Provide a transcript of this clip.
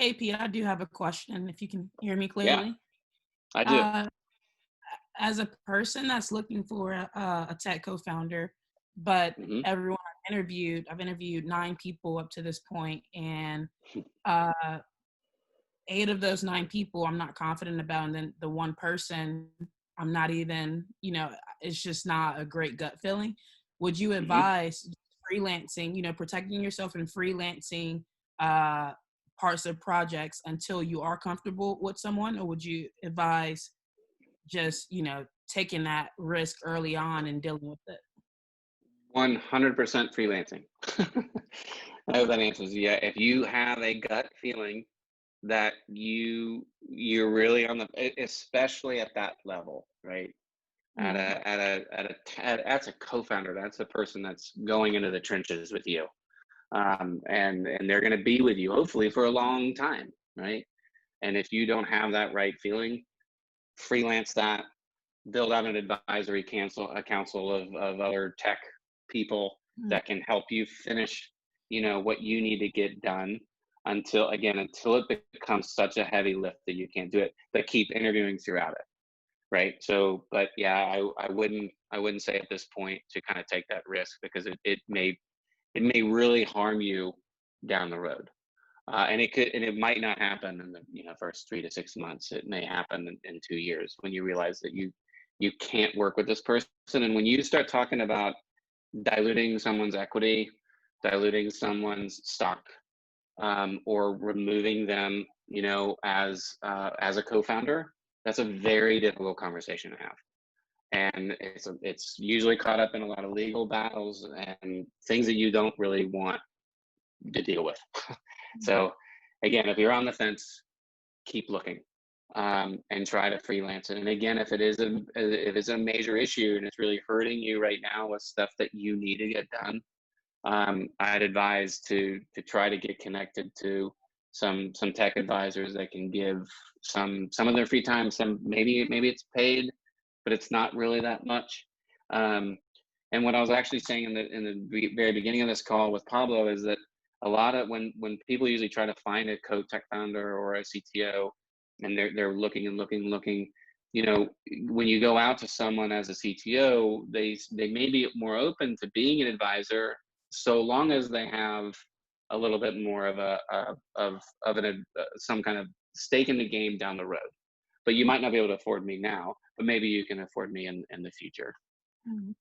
Hey, Pete, I do have a question, if you can hear me Yeah, clearly. I do. Uh, as a person that's looking for a tech co-founder, but Hmm. I've interviewed 9 people up to this point, and uh, 8 of those 9 people I'm not confident about, and then the one person I'm not even, it's just not a great gut feeling. Would you Hmm. advise freelancing, protecting yourself and freelancing uh, parts of projects until you are comfortable with someone, or would you advise just, taking that risk early on and dealing with it? 100% freelancing. I hope that answers. Yeah, if you have a gut feeling that you're really on the, especially at that level, right? Mm, That's a co-founder. That's a person that's going into the trenches with you, and they're going to be with you hopefully for a long time, right? And if you don't have that right feeling, freelance that, build out an advisory council, a council of other tech people mm, that can help you finish, what you need to get done until it becomes such a heavy lift that you can't do it, but keep interviewing throughout it. Right. So, but yeah, I wouldn't say at this point to kind of take that risk because it may really harm you down the road. And it might not happen in the first 3 to 6 months. It may happen in 2 years when you realize that you can't work with this person. And when you start talking about diluting someone's equity, diluting someone's stock, or removing them, as a co-founder, that's a very difficult conversation to have. And it's usually caught up in a lot of legal battles and things that you don't really want to deal with. mm. So again, if you're on the fence, keep looking, and try to freelance it. And again, if it's a major issue and it's really hurting you right now with stuff that you need to get done, I'd advise to try to get connected to some tech advisors that can give some of their free time. Some maybe it's paid, but it's not really that much. Um, and what I was actually saying in the very beginning of this call with Pablo is that a lot of when people usually try to find a co-tech founder or a CTO, and they're looking and looking and looking, when you go out to someone as a CTO, they may be more open to being an advisor so long as they have a little bit more of some kind of stake in the game down the road. But you might not be able to afford me now, but maybe you can afford me in the future. Mhm.